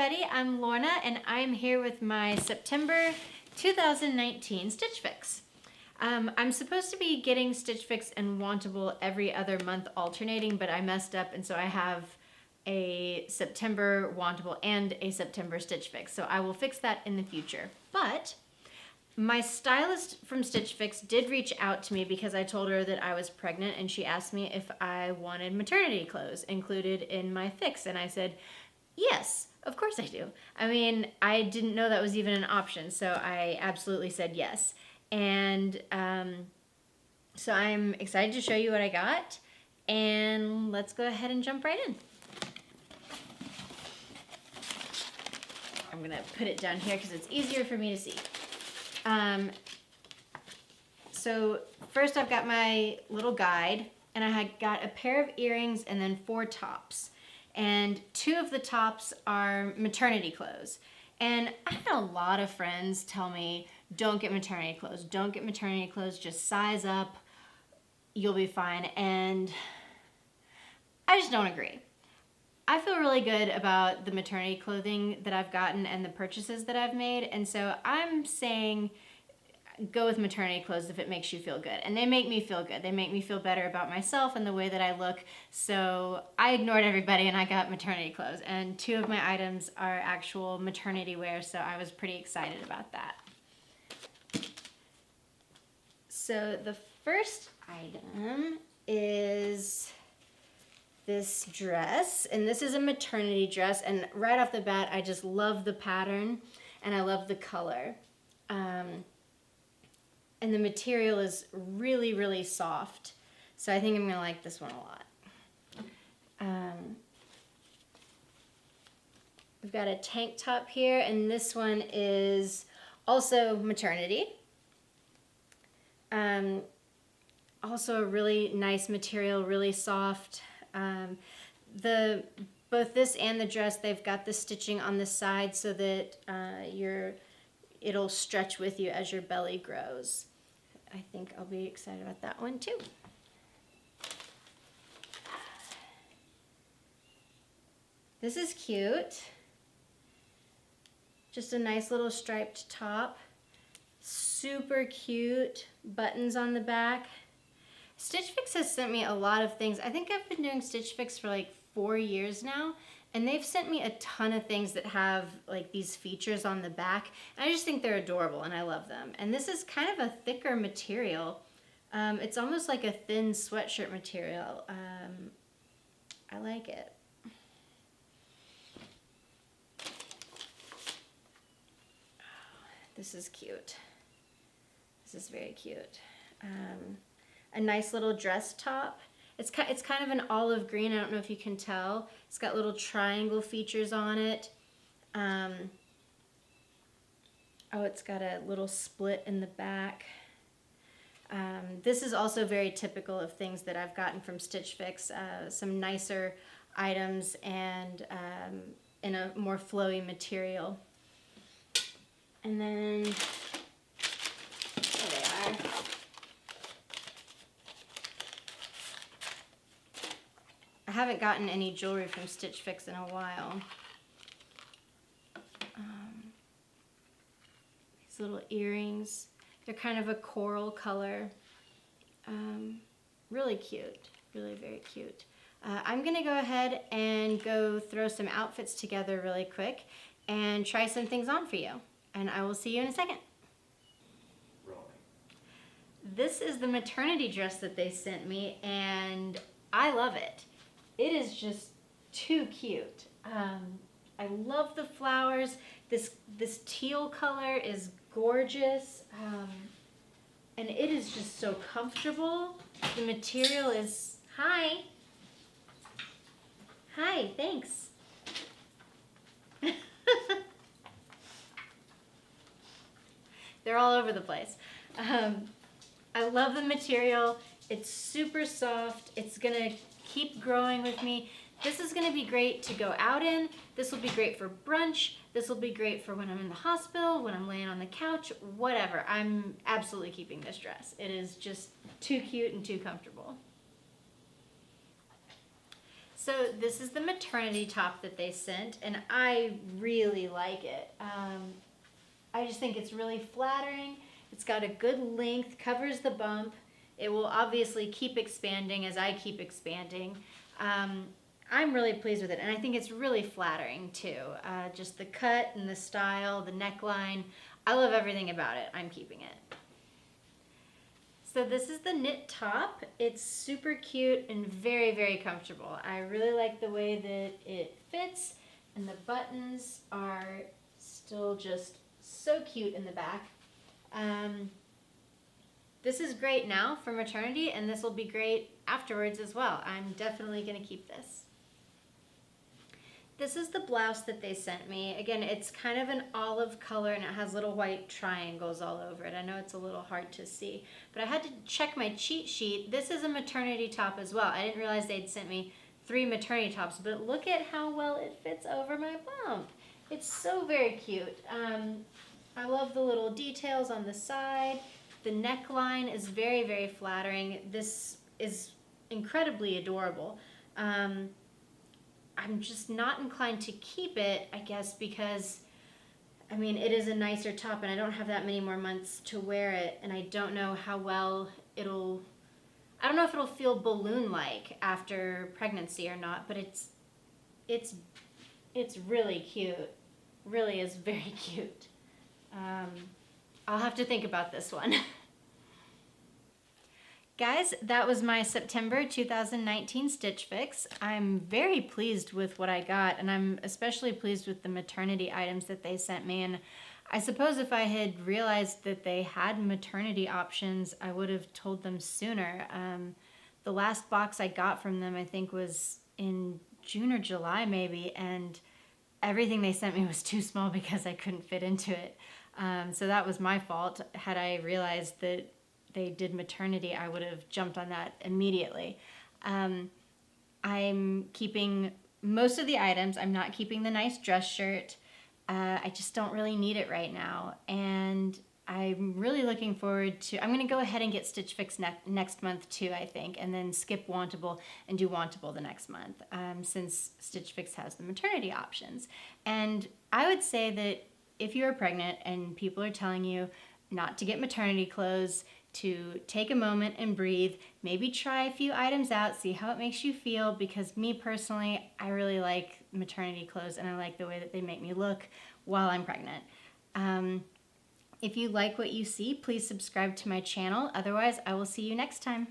everybody, I'm Lorna and I'm here with my September 2019 Stitch Fix. I'm supposed to be getting Stitch Fix and Wantable every other month alternating, but I messed up and so I have a September Wantable and a September Stitch Fix. So I will fix that in the future. But my stylist from Stitch Fix did reach out to me because I told her that I was pregnant and she asked me if I wanted maternity clothes included in my fix. And I said, yes, of course I do. I mean, I didn't know that was even an option, so I absolutely said yes. And so I'm excited to show you what I got, and let's go ahead and jump right in. I'm gonna put it down here because it's easier for me to see. So first I've got my little guide, and I had got a pair of earrings and then 4 tops. And 2 of the tops are maternity clothes. And I had a lot of friends tell me, don't get maternity clothes, don't get maternity clothes, just size up, you'll be fine. And I just don't agree. I feel really good about the maternity clothing that I've gotten and the purchases that I've made. And so I'm saying go with maternity clothes if it makes you feel good. And they make me feel good. They make me feel better about myself and the way that I look. So I ignored everybody and I got maternity clothes. And 2 of my items are actual maternity wear, so I was pretty excited about that. So the first item is this dress, and this is a maternity dress, and right off the bat I just love the pattern and I love the color. And the material is really, really soft. So I think I'm gonna like this one a lot. We've got a tank top here, and this one is also maternity. Also a really nice material, really soft. Both this and the dress, they've got the stitching on the side so that it'll stretch with you as your belly grows. I think I'll be excited about that one too. This is cute. Just a nice little striped top. Super cute. Buttons on the back. Stitch Fix has sent me a lot of things. I think I've been doing Stitch Fix for like 4 years now, and they've sent me a ton of things that have like these features on the back. And I just think they're adorable and I love them. And this is kind of a thicker material. It's almost like a thin sweatshirt material. I like it. This is cute. This is very cute. A nice little dress top. It's kind of an olive green. I don't know if you can tell. It's got little triangle features on it. Oh, it's got a little split in the back. This is also very typical of things that I've gotten from Stitch Fix. Some nicer items and in a more flowy material. And then, there they are. I haven't gotten any jewelry from Stitch Fix in a while. These little earrings, they're kind of a coral color. Really cute, really very cute. I'm gonna go ahead and go throw some outfits together really quick and try some things on for you. And I will see you in a second. This is the maternity dress that they sent me, and I love it. It is just too cute. I love the flowers. This teal color is gorgeous. And it is just so comfortable. The material is, hi, thanks. They're all over the place. I love the material. It's super soft. It's gonna keep growing with me. This is gonna be great to go out in. This will be great for brunch. This will be great for when I'm in the hospital, when I'm laying on the couch, whatever. I'm absolutely keeping this dress. It is just too cute and too comfortable. So this is the maternity top that they sent, and I really like it. I just think it's really flattering. It's got a good length, covers the bump. It will obviously keep expanding as I keep expanding. I'm really pleased with it, and I think it's really flattering too. Just the cut and the style, the neckline. I love everything about it. I'm keeping it. So this is the knit top. It's super cute and very, very comfortable. I really like the way that it fits, and the buttons are still just so cute in the back. This is great now for maternity, and this will be great afterwards as well. I'm definitely gonna keep this. This is the blouse that they sent me. Again, it's kind of an olive color and it has little white triangles all over it. I know it's a little hard to see, but I had to check my cheat sheet. This is a maternity top as well. I didn't realize they'd sent me 3 maternity tops, but look at how well it fits over my bump. It's so very cute. I love the little details on the side. The neckline is very, very flattering. This is incredibly adorable. I'm just not inclined to keep it, I guess, because, I mean, it is a nicer top and I don't have that many more months to wear it, and I don't know how well I don't know if it'll feel balloon-like after pregnancy or not, but it's really cute. Really is very cute. I'll have to think about this one. Guys, that was my September 2019 Stitch Fix. I'm very pleased with what I got, and I'm especially pleased with the maternity items that they sent me. And I suppose if I had realized that they had maternity options, I would have told them sooner. The last box I got from them, I think, was in June or July maybe, and everything they sent me was too small because I couldn't fit into it. So that was my fault. Had I realized that they did maternity, I would have jumped on that immediately. I'm keeping most of the items. I'm not keeping the nice dress shirt. I just don't really need it right now. And I'm really looking forward to, I'm gonna go ahead and get Stitch Fix next month too, I think, and then skip Wantable and do Wantable the next month, since Stitch Fix has the maternity options. And I would say that if you are pregnant and people are telling you not to get maternity clothes, to take a moment and breathe, maybe try a few items out, see how it makes you feel, because me personally, I really like maternity clothes and I like the way that they make me look while I'm pregnant. If you like what you see, please subscribe to my channel. Otherwise, I will see you next time.